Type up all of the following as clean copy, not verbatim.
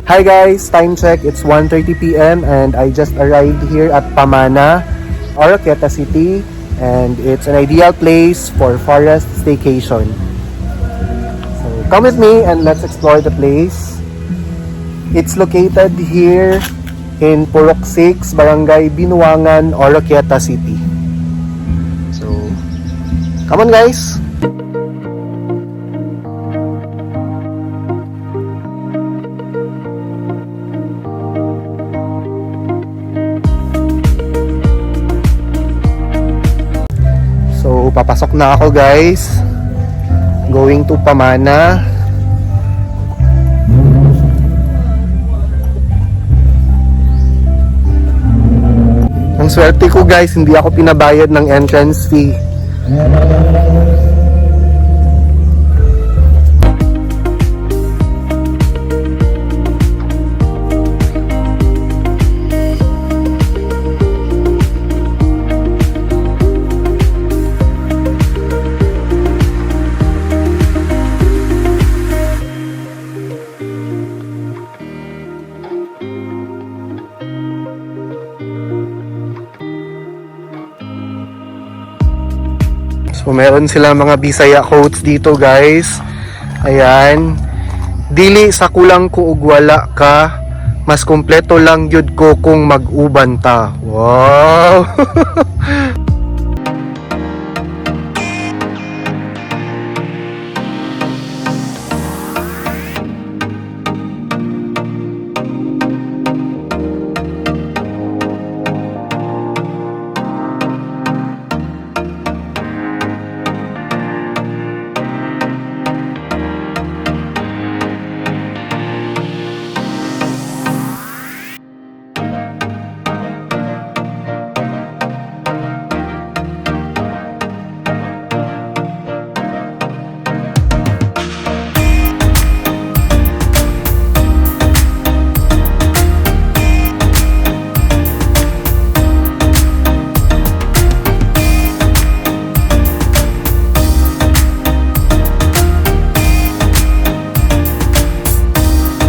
Hi guys, time check, it's 1:30 p.m. and I just arrived here at Pamana, Oroquieta City, and it's an ideal place for forest staycation. So come with me and let's explore the place. It's located here in Purok 6, Barangay Binuangan, Oroquieta City. So come on guys! So, papasok na ako guys. Going to Pamana. Ang swerte ko guys, hindi ako pinabayad ng entrance fee. So, meron silang mga Bisaya quotes dito guys. Ayan. Dili sa kulang ko ug wala ka, mas kumpleto lang yun ko kung mag-uban ta. Wow!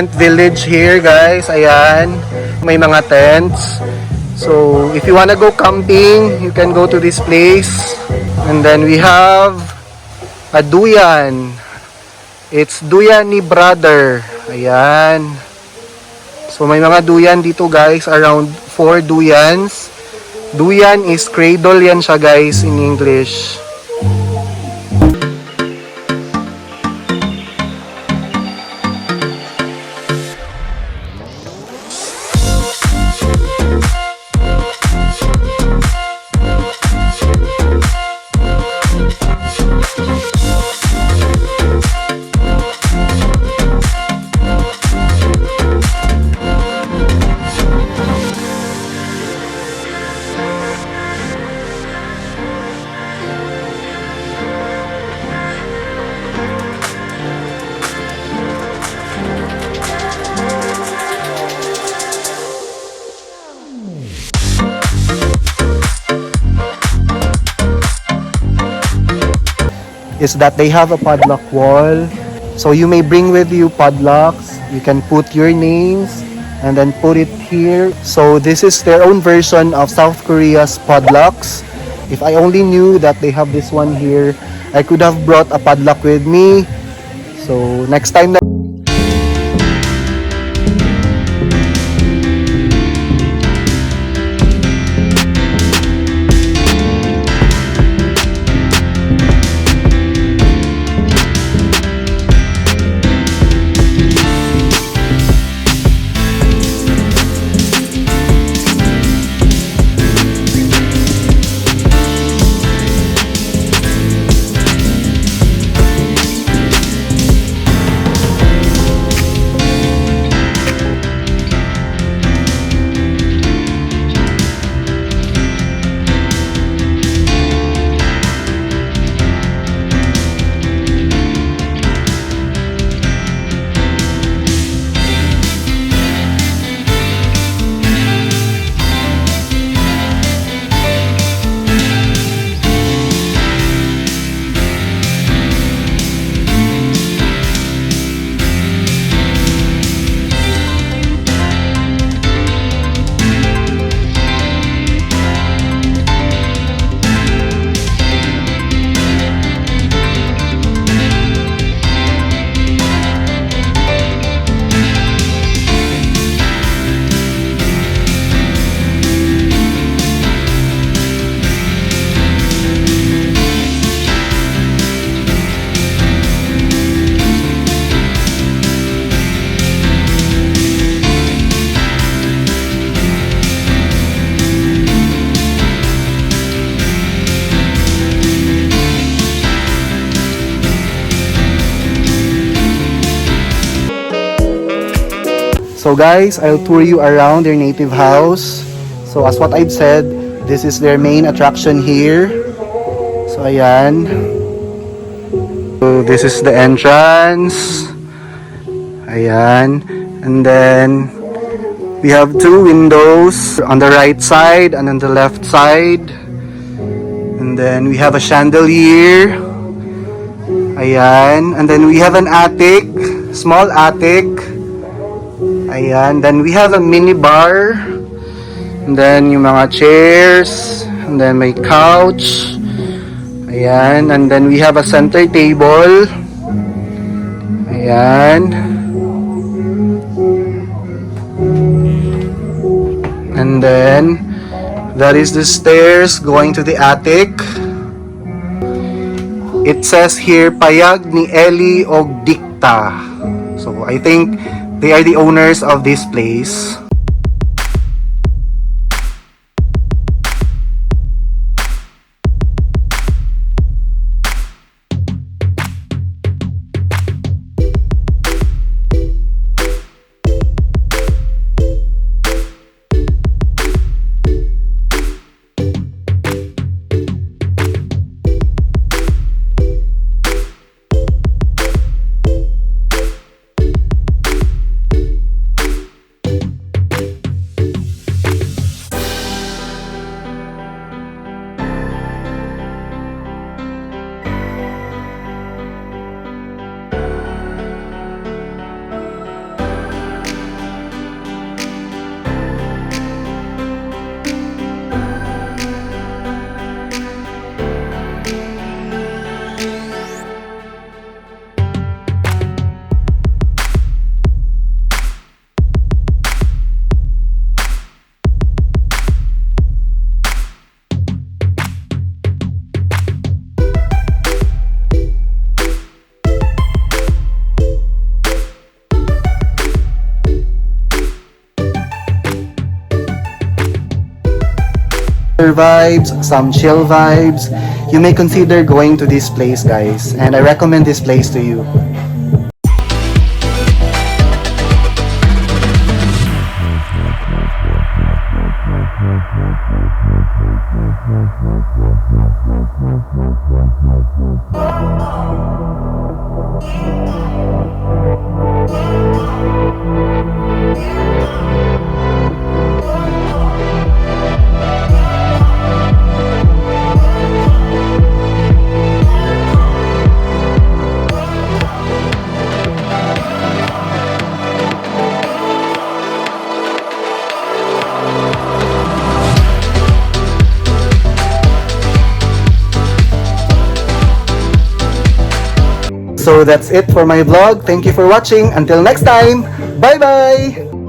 Tent village here guys, ayan, may mga tents. So if you wanna go camping, you can go to this place. And then we have a duyan. It's duyan ni brother, ayan. So may mga duyan dito guys, around 4 duyans. Duyan is cradle yan siya guys in English. Is that they have a padlock wall, so you may bring with you padlocks. You can put your names and then put it here. So this is their own version of South Korea's padlocks. If I only knew that they have this one here, I could have brought a padlock with me. So next time that So guys, I'll tour you around their native house. So as what I've said, this is their main attraction here. So ayan. So this is the entrance. Ayan. And then we have two windows on the right side and on the left side. And then we have a chandelier. Ayan. And then we have an attic, small attic. Ayan. Then we have a mini bar. And then yung mga chairs. And then may couch. Ayan. And then we have a center table. Ayan. And then that is the stairs going to the attic. It says here, payag ni Eli og Dikta. So I think they are the owners of this place. Vibes, some chill vibes. You may consider going to this place, guys, and I recommend this place to you. So that's it for my vlog. Thank you for watching. Until next time, bye bye!